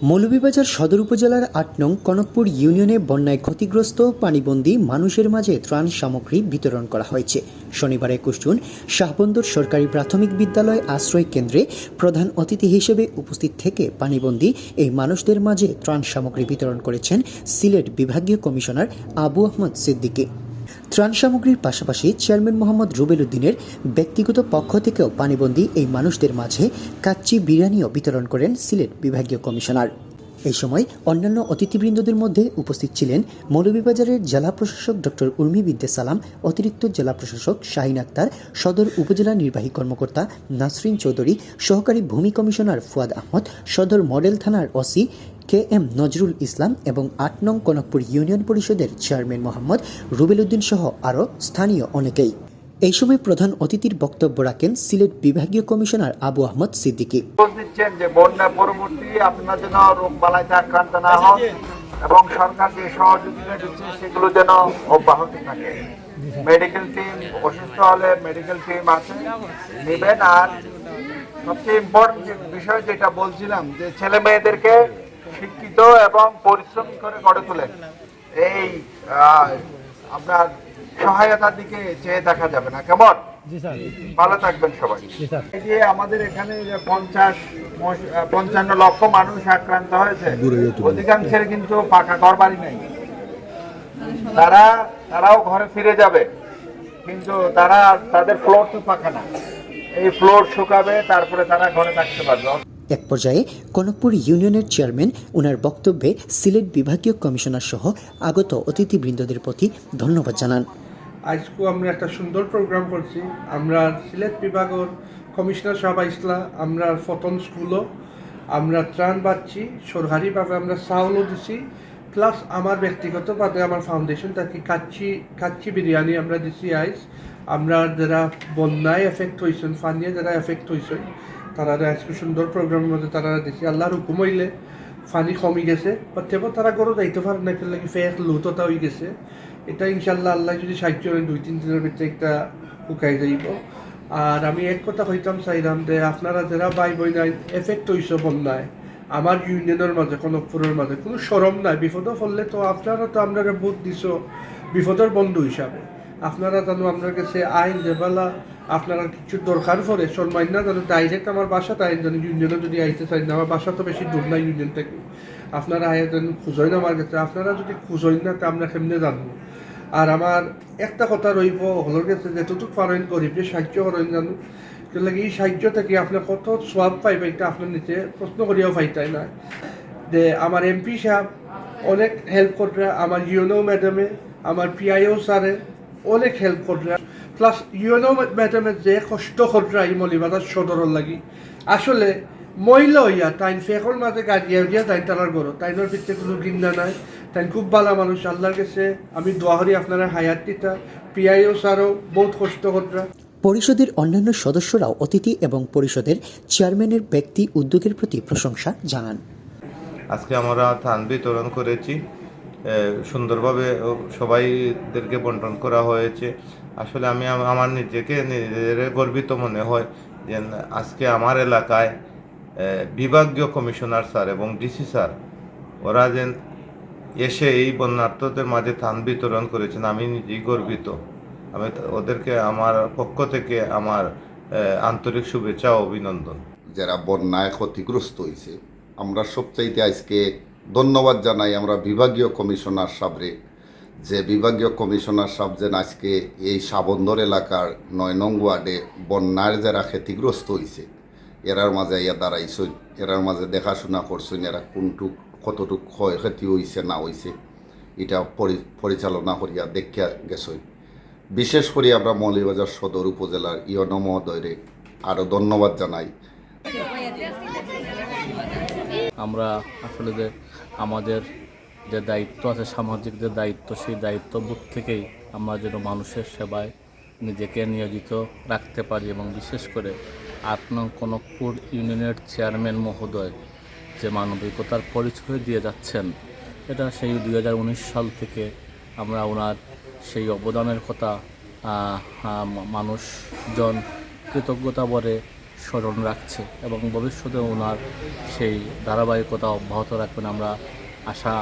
মৌলভীবাজার সদর উপজেলার ৮ নং কনকপুর ইউনিয়নে বন্যায় ক্ষতিগ্রস্ত পানিবন্দী মানুষের মাঝে ত্রাণ সামগ্রী বিতরণ করা হয়েছে। শনিবার ২১ জুন শাহবন্দর সরকারি প্রাথমিক বিদ্যালয় আশ্রয় কেন্দ্রে প্রধান অতিথি হিসেবে উপস্থিত থেকে পানিবন্দী এই মানুষদের মাঝে ত্রাণ সামগ্রী বিতরণ করেছেন সিলেট বিভাগীয় কমিশনার আবু আহমদ সিদ্দিকী। ত্রাণ সামগ্রীর পাশাপাশি চেয়ারম্যান মোহাম্মদ রুবেল উদ্দিনের ব্যক্তিগত পক্ষ থেকেও পানিবন্দী এই মানুষদের মাঝে কাচ্চি বিরিয়ানিও বিতরণ করেন সিলেট বিভাগীয় কমিশনার। এই সময় অন্যান্য অতিথিবৃন্দদের মধ্যে উপস্থিত ছিলেন মৌলভীবাজারের জেলা প্রশাসক ডক্টর উর্মি বিদ্যে সালাম, অতিরিক্ত জেলা প্রশাসক শাহিন আক্তার, সদর উপজেলা নির্বাহী কর্মকর্তা নাসরিন চৌধুরী, সহকারী ভূমি কমিশনার ফুয়াদ আহমদ, সদর মডেল থানার ওসি KM নজরুল ইসলাম এবং ৮ নং কনকপুর ইউনিয়ন পরিষদের চেয়ারম্যান মোহাম্মদ রুবেল উদ্দিন সহ আরও স্থানীয় অনেকেই। এই সময় প্রধান অতিথির বক্তব্য রাখেন সিলেট বিভাগীয় কমিশনার আবু আহমদ সিদ্দিকী। বলছেন যে বন্যা পরবর্তী আপনারা যেন রোগবালাইতে আক্রান্ত না হন এবং সরকার যে সহযোগিতা দিচ্ছে সেগুলো যেন অব্যাহত থাকে। মেডিকেল টিম অসুস্থ হলে মেডিকেল টিম আছে নেবেন। আর সবচেয়ে ইম্পর্টেন্ট বিষয় যেটা বলছিলাম যে ছেলে মেয়েদেরকে শিক্ষিত এবং পরিশ্রমী করে গড়ে তোলেন। এই আপনার সহায়তার দিকে চেয়ে দেখা যাবে না। কেমন? ভালো থাকবেন সবাই। এই যে আমাদের এখানে ৫৫ লক্ষ মানুষ আক্রান্ত হয়েছে, অধিকাংশের কিন্তু পাকা ঘর বাড়ি নেই। তারাও ঘরে ফিরে যাবে, কিন্তু তাদের ফ্লোর তো পাকা না। এই ফ্লোর শুকাবে, তারপরে তারা ঘরে থাকতে পারবে। এক পর্যায়ে কনকপুর ইউনিয়নের চেয়ারম্যান ওনার বক্তব্যে সিলেট বিভাগীয় কমিশনার সহ আগত অতিথিবৃন্দদের প্রতি ধন্যবাদ জানান। আজকে আমরা একটা সুন্দর প্রোগ্রাম করছি। আমরা সিলেট বিভাগের কমিশনার সাহেব আইসলা, আমরা ফতন স্কুলও আমরা ত্রাণ পাচ্ছি, সরকারিভাবে আমরা চাউলও দিছি, প্লাস আমার ব্যক্তিগতভাবে আমার ফাউন্ডেশন তাকে কাচ্চি বিরিয়ানি আমরা দিছি। আমরা যারা বন্যায় এফেক্ট হয়েছেন, ফানিয়ে যারা এফেক্ট হয়েছেন, তারা আজকে সুন্দর প্রোগ্রামের মধ্যে তারা দিছি। আল্লাহর হুকুম হইলে ফানি কমে গেছে, বা তেমন তারা গরু যাইতে পারে না, লাগে ফেক লুততা হয়ে গেছে। এটা ইনশাল্লাহ আল্লাহ যদি সাহায্য করেন ২-৩ দিনের ভিতরে একটা শুকাই যাইব। আর আমি এক কথা হইতাম চাইলাম যে আপনারা যারা ভাই বোন এফেক্ট হয়েছে বন্যায়, আমার ইউনিয়নের মাঝে কনকপুরের মাঝে কোনো সরম নাই। বিপদও পড়লে তো আপনারা তো আপনারা ভোট দিছ বিপদের বন্ধু হিসাবে। আপনারা জানো আপনার কাছে আইন যেবেলা আপনারা কিছু দরকার পড়ে সম্মান না জানো ডাইরেক্ট আমার বাসা তাই জানি ইউনিয়নে যদি আইতে চাই না, আমার বাসা তো বেশি দূর না ইউনিয়ন থেকে। আপনারা আয় জানেন খুঁজই না আমার কাছে, আপনারা যদি খুঁজই না তা আমরা কেমনে জানবো। আর আমার একটা কথা রইব হলোর কাছে, যেটুকু পারেন গরিবকে সাহায্য করেন জানো, লাগে এই সাহায্য থেকে আপনার কত সোয়াব পাইবে এটা আপনার নিচে প্রশ্ন করিয়াও পাইতাই না। যে আমার এমপি সাহেব অনেক হেল্প কররা, আমার ইউনো ম্যাডামে, আমার PIO স্যারে অনেক হেল্প কররা, প্লাস ইউনো ম্যাডামের যে কষ্ট কররা এই মৌলভীবাজার সদরের লাগি। আসলে মহিলা হইয়া তাই ফেকর মাঝে গাড়িয়া দিয়া তাই তার গরো তাইনের ভিতরে কোনো গিন্না নাই। তাই খুব ভালো মানুষ, আল্লাহর কাছে আমি দোয়া করি আপনারা হায়াত দিতা। PIO স্যারও বহুত কষ্ট কররা। পরিষদের অন্যান্য সদস্যরাও অতিথি এবং পরিষদের চেয়ারম্যানের ব্যক্তি উদ্যোগের প্রতি প্রশংসা জানান। আজকে আমরা ত্রাণ বিতরণ করেছি, সুন্দরভাবে সবাইদেরকে বন্টন করা হয়েছে। আসলে আমি আমার নিজের গর্বিত মনে হয় যে আজকে আমার এলাকায় বিভাগীয় কমিশনার স্যার এবং ডিসি স্যার ওরা যেন এসে এই বন্যার্থদের মাঝে ত্রাণ বিতরণ করেছেন, আমি নিজেই গর্বিত। আমি ওদেরকে আমার পক্ষ থেকে আমার আন্তরিক শুভেচ্ছা ও অভিনন্দন। যারা বন্যায় ক্ষতিগ্রস্ত হয়েছে, আমরা সবচাইতে আজকে ধন্যবাদ জানাই আমরা বিভাগীয় কমিশনার সাহেবরে, যে বিভাগীয় কমিশনার সাহেব যেন আজকে এই শাহবন্দর এলাকার ৯ নং ওয়ার্ডে বন্যার যারা ক্ষতিগ্রস্ত হয়েছে এরার মাঝে ইয়া দাঁড়াইছেন, এরার মাঝে দেখাশোনা করছেন, এরা কোনটুক কতটুক ক্ষয়ক্ষতি হয়েছে না হয়েছে এটা পরিচালনা করিয়া দেখিয়া গেছেন। বিশেষ করে আমরা মৌলভীবাজার সদর উপজেলার ইয়নো মহোদয়রে আরও ধন্যবাদ জানাই। আমরা আসলে যে আমাদের যে দায়িত্ব আছে, সামাজিক যে দায়িত্ব, সেই দায়িত্ববোধ থেকেই আমরা যেন মানুষের সেবায় নিজেকে নিয়োজিত রাখতে পারি। এবং বিশেষ করে ৮ নং কনকপুর ইউনিয়নের চেয়ারম্যান মহোদয় যে মানবিকতার পরিচয় দিয়ে যাচ্ছেন, এটা সেই 2019 সাল থেকে আমরা ওনার সেই অবদানের কথা মানুষজন কৃতজ্ঞতা ভরে স্মরণ রাখছে এবং ভবিষ্যতে ওনার সেই ধারাবাহিকতা অব্যাহত রাখবেন আমরা আশা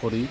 করি।